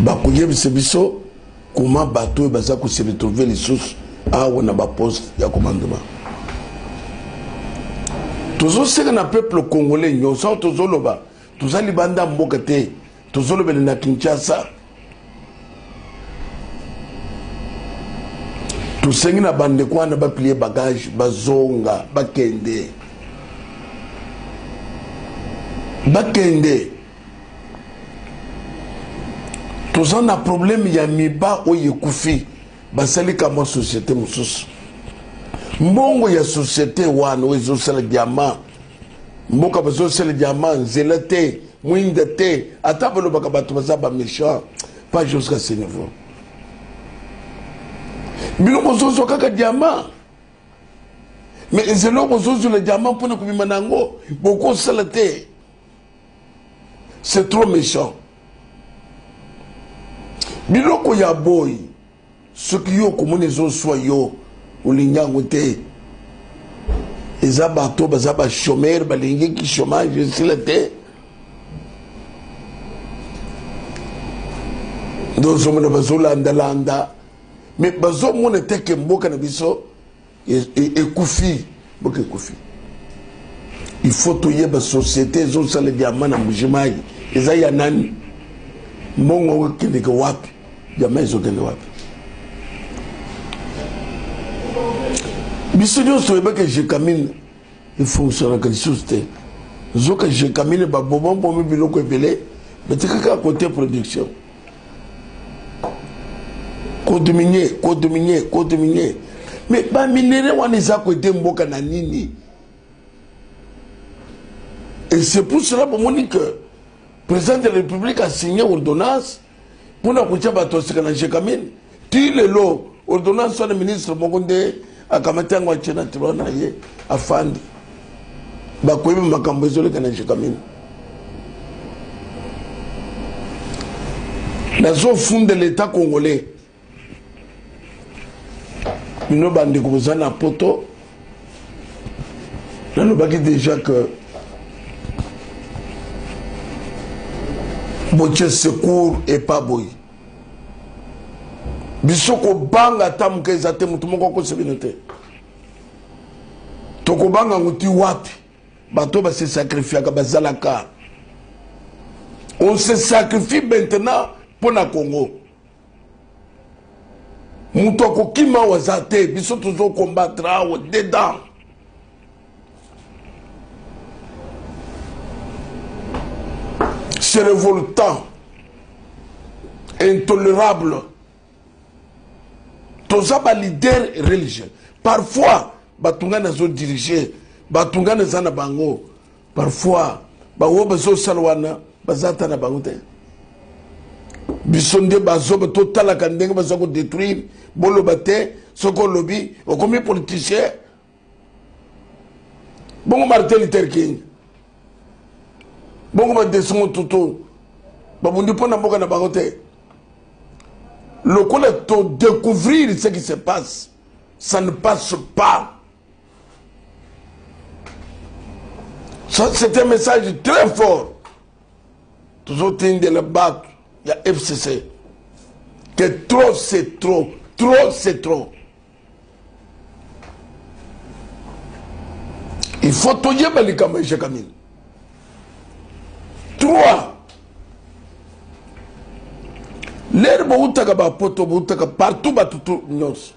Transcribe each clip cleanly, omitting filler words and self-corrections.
bakoyebisa biso comment bato baza ko se retrouver les sources awa na ba poste ya commandement. Toujours ce que na peuple congolais nyonso tozoloba tozali banda mboka te tozolobela na Kinshasa tosengi na bande kwana ba plier bagage bazonga bakende toza na problème ya miba oyo ekufi basali kama société mosusu mbongo ya société wana oyo ezosala diamant mboka bazosala diamant nzela te mwinda te ata balobaka bato baza baméchant pas jusqu'à ce niveau bino bozozo kaka diamant mais nzela bozozula diamant mpona kobima nango bokosala te. C'est trop méchant. Biloko ya boy, ce qui yo comme les autres soient yo, ou l'inyango te. Les abato, bazaba chômeur, balingi qui chômage, c'est la te. Donc, je me bazo landa. Mais bazo mon était que mboka na biso, et koufi, boka koufi. Il faut toyer la société, ils ont ça le diamant na mujimai. Ils ont yanani. Mongo kende ko wapi. Diamant ils ont kende wapi. Bisonyo soyeba que je camine. Il fonctionne comme souste. Zoka je camine ba bobon pour me biloko ebele. Mais tu kaka côté production. Code minier. Mais ba minere wana za côté mboka na nini. Et c'est pour cela que le président de la République a signé l'ordonnance pour la coucher bateau c'est quand j'ai camine. Tu le lot ordonnance sur le ministre Mokonde a kamata ngwa chena tibona ye afandi. Ba koyeba makambo ezole quand j'ai camine. La zone fond de l'État congolais. Nous bandi kozana poto. Nous baki déjà que Boche secours et pas boy. Bisoko banga tamuke zate mutumoko ko sebinote. Toko banga nguti wapi. Bato ba se sacrifier ka bazalaka. On se sacrifie maintenant pour la Congo. Mutoko kima wazate biso tuzo combattre au dedans. C'est révoltant, intolérable. Tous les leaders religieux. Parfois, batunga nazo diriger, batunga nazana bango. Parfois, bawo bazo salwana, bazata na bango te. Bisonde bazo totala kandenge bazo ko détruire, bolo bate, soko lobby, o comme politicien. Bon Martin Luther King. Bon, on descend tout. On dit pas n'importe na bagote. Le collecteur découvrir ce qui se passe, ça ne passe pas. Ça, c'est un message très fort. Toujours de la BAC, il y a FCC. Que trop c'est trop. Trop c'est trop. Il faut tout y aller comme je camine. 3. L'herbe outaka ba poto outaka partout batutu nyos.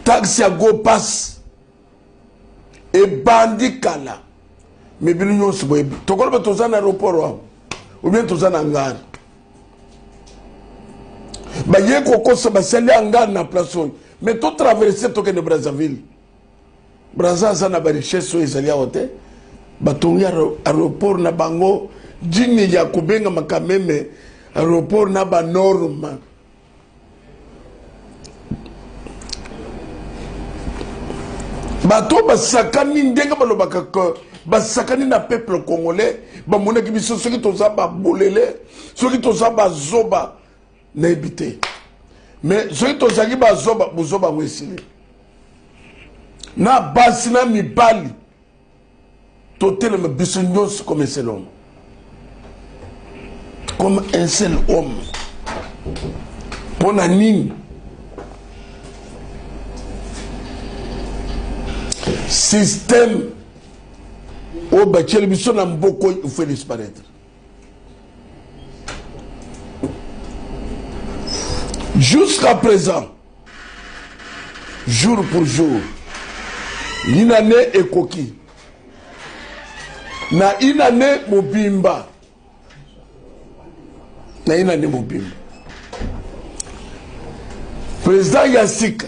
Taxi à go pass et bandi kala. Mais bilu nyos boy. Tokolo ba tozana aéroport ou bien tozana ngar. Ba yeko kosa ba seli ngar na place. Mais tout traverser toke de Brazzaville. Brazzaville na ba richesse so ezali aote. Batongi aéroport na bango jini ya kubenga makameme aéroport na ba norma bato basakani ndenga balobaka ko basakani na peuple congolais bamona ki biso soki toza ba bolele soki toza ba zoba na ebité mais soki toza ki ba zoba bozoba wesili na basi na mibali totel me bisognos comme c'est l'homme. comme un seul homme. Pour Nanine, système au bâtiment biso na mboko il faut disparaître. Jusqu'à présent, jour pour jour, l'inane est coquille. Na inane mobimba. Na inane mobimba. Président Yassika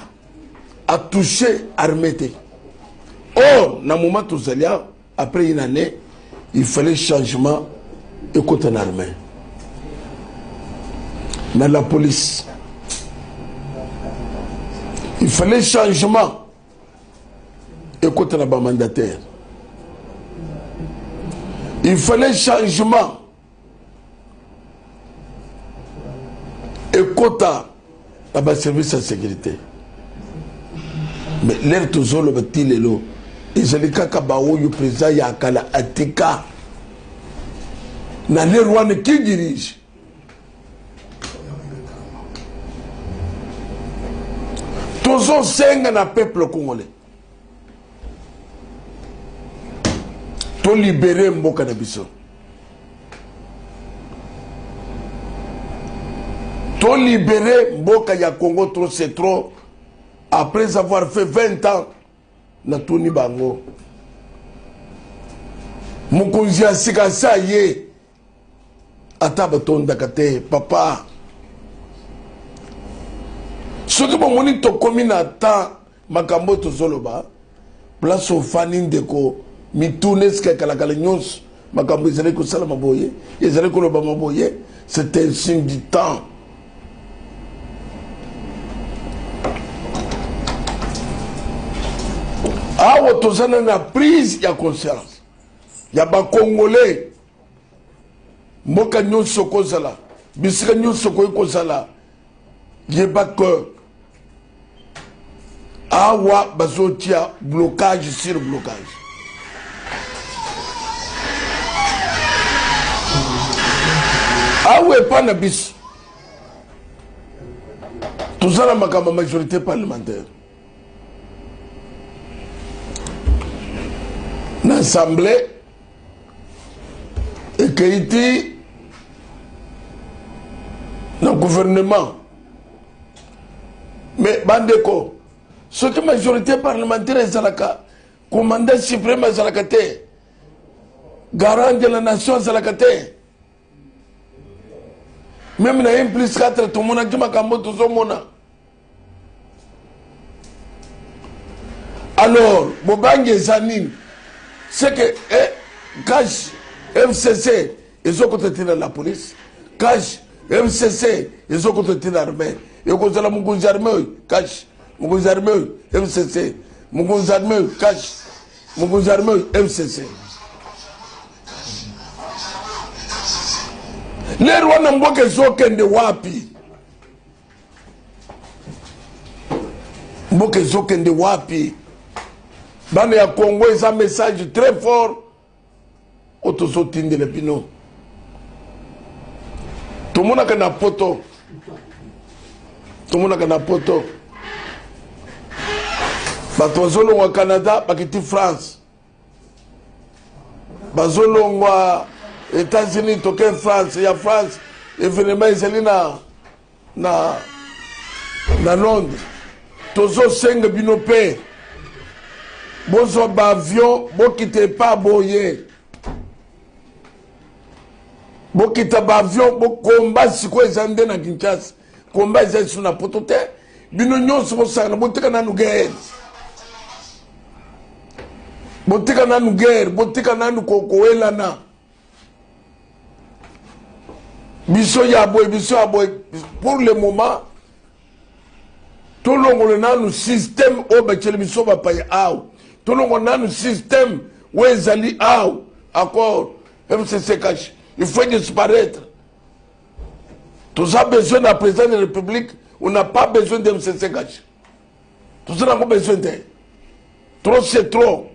a touché Armété. Or, dans le moment où après une année, il fallait changement et côté en armée. Dans la police, il fallait changement et côté en mandataire. Il fallait changement et quota dans le service de sécurité. Mais l'air toujours le petit lélo. Et je l'ai dit le président Yakala Atika. Dans les rois qui dirige. Toujours 5 dans le peuple congolais. To libérer Mboka na biso. To libérer Mboka ya Congo trop c'est trop. Après avoir fait 20 ans na Tony Bango. Mukonzi asika sa ye. Ataba tonda kate papa. Soki bomoni to komi na ta makambo to zoloba. Place au fani ndeko. Mitouneske kalakala nyos makambo ezali ko sala maboye ezali ko loba maboye c'est un signe du temps. Awa tozana na prise ya conscience ya ba congolais mboka nyonso kozala bisika nyonso ko kozala yeba que awa bazotia blocage sur blocage. Ah ouais, pas na bis. Tout ça, la majorité parlementaire. L'Assemblée et qui était dans le gouvernement. Mais, Bandeko, ce que la majorité parlementaire est Zalaka, commandant suprême à Zalakate, garant de la nation Zalakate. Même na 1+4, tout le monde a dit que tout le monde. Alors, Bobange Zanine, c'est que Cash, FCC, ils ont côté de la police. Cash, FCC, ils ont côté de l'armée. Et quand on a mon armée, Cash, mon armée, FCC, mon armée, Cash, mon armée, FCC. Les rois n'ont pas que de wapi. Mboke zoken de wapi. Bane ya Congo, ils ont un message très fort. Autosotine de l'épino. Tout le monde a un poto. Tout le monde a un poto. Batozolo au Canada, bakiti France. Bazolo États-Unis, toqué France, il y a France, événement ils na Londres. Tozo 5 binopé. Bozo avion, bo kite pas boye. Bo kite avion, bo combat siko ezande na Kinshasa. Combat ezande sur na potote. Bino nyonso bo sanga bo tika na guerre. Bo tika na guerre, bo tika na kokoela na. Biso ya boy, pour le moment, tout le monde a un système où le biso va payer. Tout le monde a un système où ils allaient accord, MCC cash. Il faut disparaître. Tout ça besoin d'un président de la République, on n'a pas besoin de MCC cash. Tout ça n'a pas besoin de. Trop c'est trop.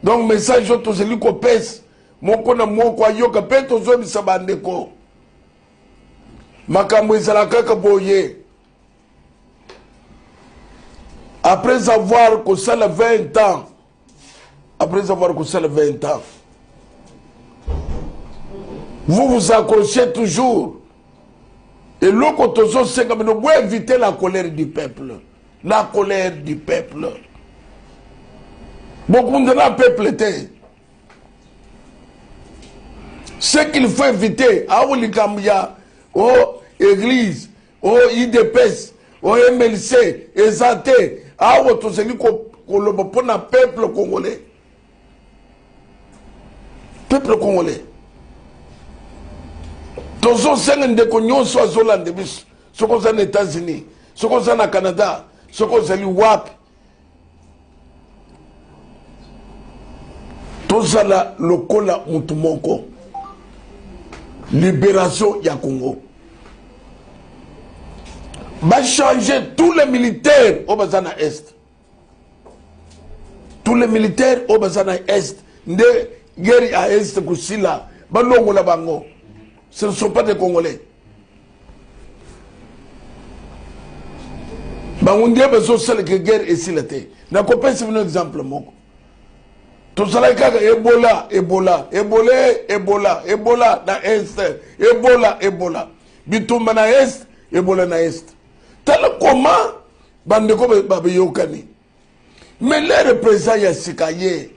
Donc, message, tout celui qu'on pèse, moko na moko ayoka pe tozobisa bandeko makambo ezala kaka boye. Après avoir kosala 20 ans, après avoir kosala 20 ans, vous vous accrochez toujours. Et l'autre tozo c'est comme nous éviter la colère du peuple. La colère du peuple. Beaucoup de la peuple était. Ce qu'il faut éviter, à Oulikamia, aux églises, aux IDPS, aux MLC, ESAT, à Otoseli, pour le peuple congolais. Peuple congolais. Tozo senga ndeko nyonso azolande biso soko za États-Unis soko za na Canada soko za liwapi tozala lokola mutu moko. Libération ya Congo va changer tous les militaires au Bazana Est, tous les militaires au Bazana Est nde guerre à Est kusila balongo la bango. Ce ne sont pas des Congolais. On dit que la guerre est silate. Je vais un exemple. Tout ça, Ebola, Ebola, Ebola, Ebola, Ebola, na Est, Ebola, Ebola. Bitumba na Est, Ebola na Est. Tel comment, bandeko babeyokani. Mais les représentants ya sikaye,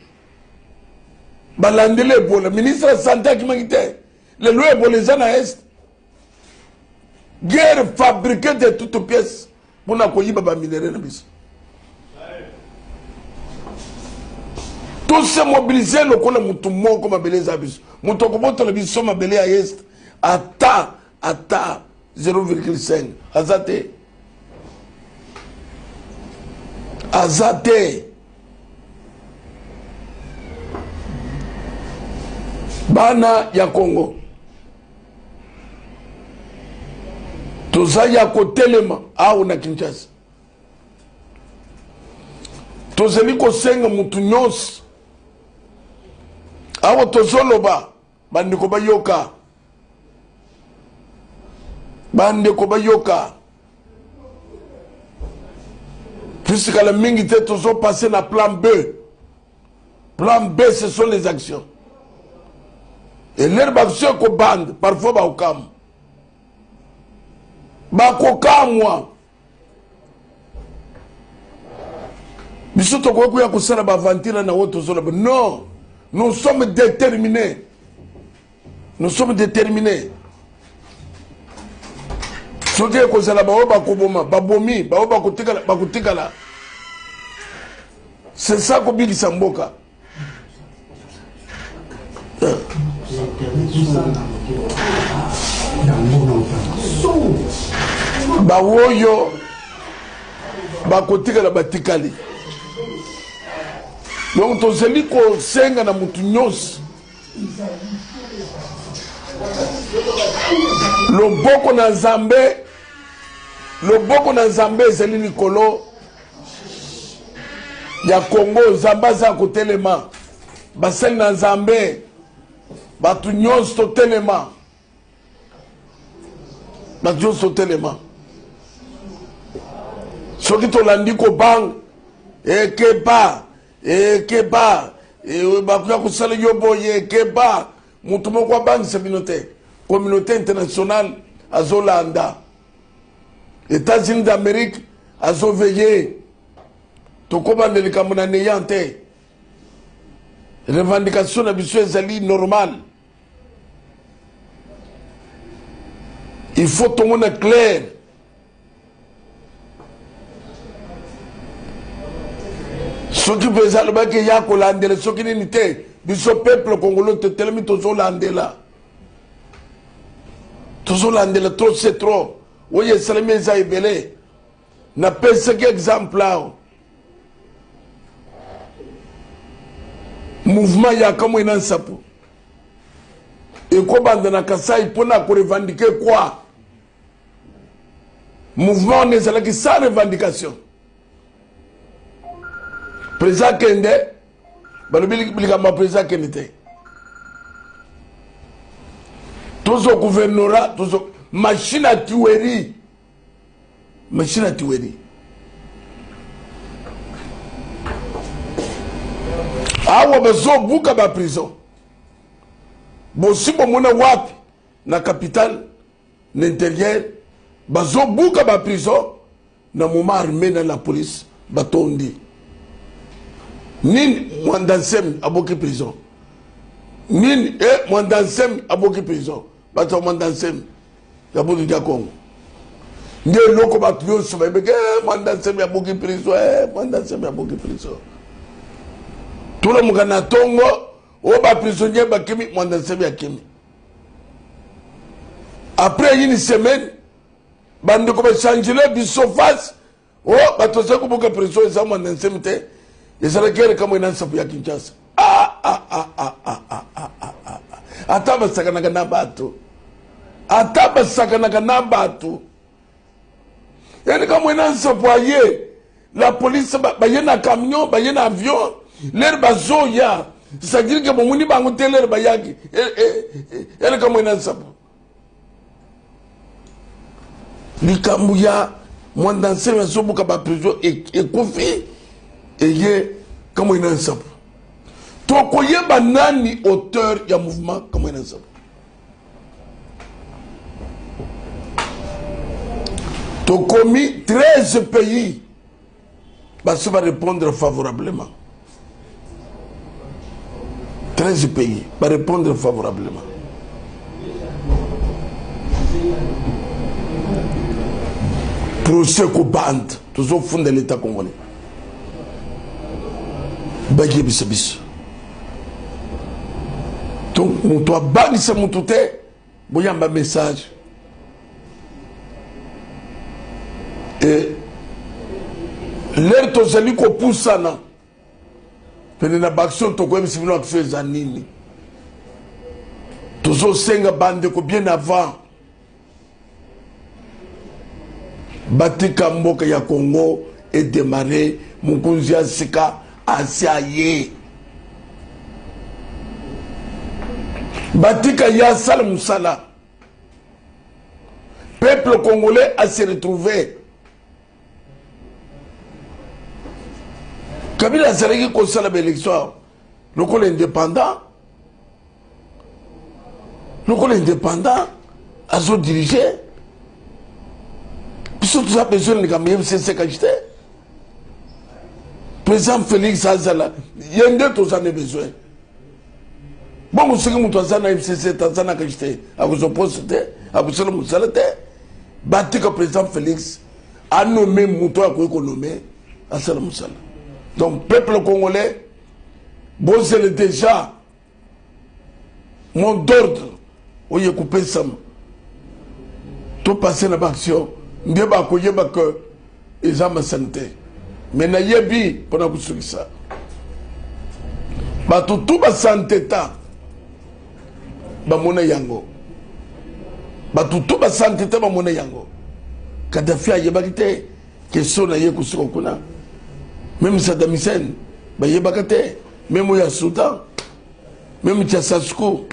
balandele Ebola, ministre de la Santé qui m'a dit. Les lois Ebola na Est. Guerre fabriquée de toutes pièces. Pour la koyiba ba minéraux na biso. Tous se mobiliser le kola mutu moko mabeleza biso. Mutu koboto na biso mabele à Est. Ata 0,5. Azate. Azate. Bana ya Congo. Tozaya kotelema au na Kinshasa. Tozeli kosenga mutu nyonso. Awo tozoloba bandeko bayoka. Bandeko bayoka. Puisque la mingi te tozo passer na plan B. Plan B, ce sont les actions. Et l'herbe action ko bande parfois ba okam. Ba kokamwa. Bisoto ko ya kusala ba vantira na woto zola. Non, nous sommes déterminés. Nous sommes déterminés. Soke ko sala ba oba ko boma, ba bomi, ba oba ko tikala, ba ko tikala. C'est ça ko bigi samboka. Bawoyo bakotika la batikali. Donc tozeli ko senga na mutu nyonso. Loboko na Nzambe ezali likolo ya Congo. Zambaza kotelema basali na Nzambe batu nyonso totelema. Batu nyonso totelema. Soki tolandi ko bang ekeba bakuya kusala yoboye ekeba mutu moko bangisa communauté internationale azolanda. États-Unis d'Amérique azoveillé tokobande likambo na neyante. Revendication na biso ezali normal. Il faut tout le monde être clair. Ce qui veut dire que y a colandé, ce qui n'est pas biso peuple congolais te telemi tozo landela. Tozo landela trop c'est trop. Oye salame za ibele. Na pesa que exemple là. Mouvement ya kamo ina sapo. Et comment dans la Kassai pour revendiquer quoi? Mouvement on est là qui sans revendication. Président Kende, balobili bilika ma président Kende. tozo gouvernorat tozo machine à tuerie, machine à tuerie. Awa bazo buka ba prison bosi bomona wapi na capitale l'intérieur bazo buka ba prison na moment armé dans la police batondi nini mwandansem aboki prison nini mwandansem aboki prison bato mwandansem ya bodu dia Congo nde loko batu yoso babeke mwandansem aboki prison mwandansem aboki prison tout le monde a tongo o ba prisonnier ba kimi mwandansem ya kimi après une semaine bande ko ba changer biso face o bato se ko buka prison za mwandansem te ezala guerre kama inansapu ya Kinshasa ataba sakana na bato ataba sakana na bato yani kama inansapu aye la police ba yena camion ba yena avion l'air bazoya c'est-à-dire que mon bango teler bayaki elle kama inansapu likambu ya mwandansem ya sobuka ba prison et kofi et comment il a un sabre. Toko yeba nani auteur ya mouvement comment il a un sabre. Toko mi 13 pays. Bah ça va répondre favorablement. 13 pays va répondre favorablement. Procès ko bande toujours fond de l'État congolais. Bagye bisabis. Donc, on doit bannir mon tout boyamba message. Et l'air tozali ko poussana. Penena baction to ko msibino action zanini. Tozo senga bande ko bien avant. Batika mboka ya Congo et démarrer Mukunzi Sika Asiaye Batika ya Sal Moussala. Peuple congolais a se retrouvé. Kabila Zaregi Kosala l'élection. Le col indépendant. Le col indépendant a se dirigé. Puis tout ça besoin de gagner c'est qualité. Président Félix Azala, il y a deux tous en besoin. Bon, ce que nous avons FCC, Tanzana Kajite, à vous opposer, à vous seul Moussalate, battu que président Félix a nommé Mouto à nommé à Salam Moussala. Donc, peuple congolais, bon, c'est déjà mon d'ordre, où il y a coupé ça. Tout passer la action, il y a que ils ont ma santé. Mais na yebi pour nous sur ça. Ba tout ba santé ta ba mona yango. Ba tout ba santé ta ba mona yango. Kadhafi ayebakite question na ye kusiko kuna. Même Saddam Hussein ba yebakate même ya Soudan même Tchassaskou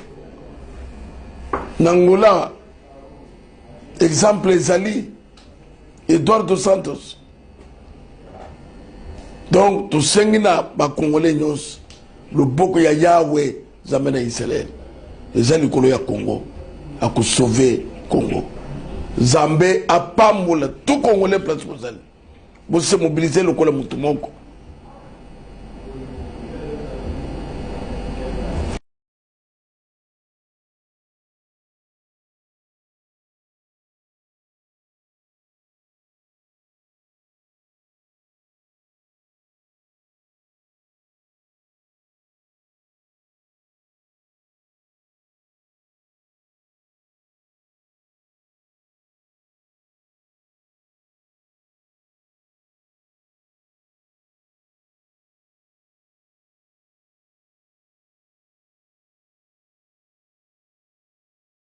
Nangola exemple Zali Eduardo Santos. Donc, tout ce qui n'a pas congolais, le boko ya Yahweh, zamena Israël. Les gens du Congo, à sauver Congo. Zambé a pas moulé, tout Congolais place pour ça. Vous se mobiliser le Congolais Moutoumoko.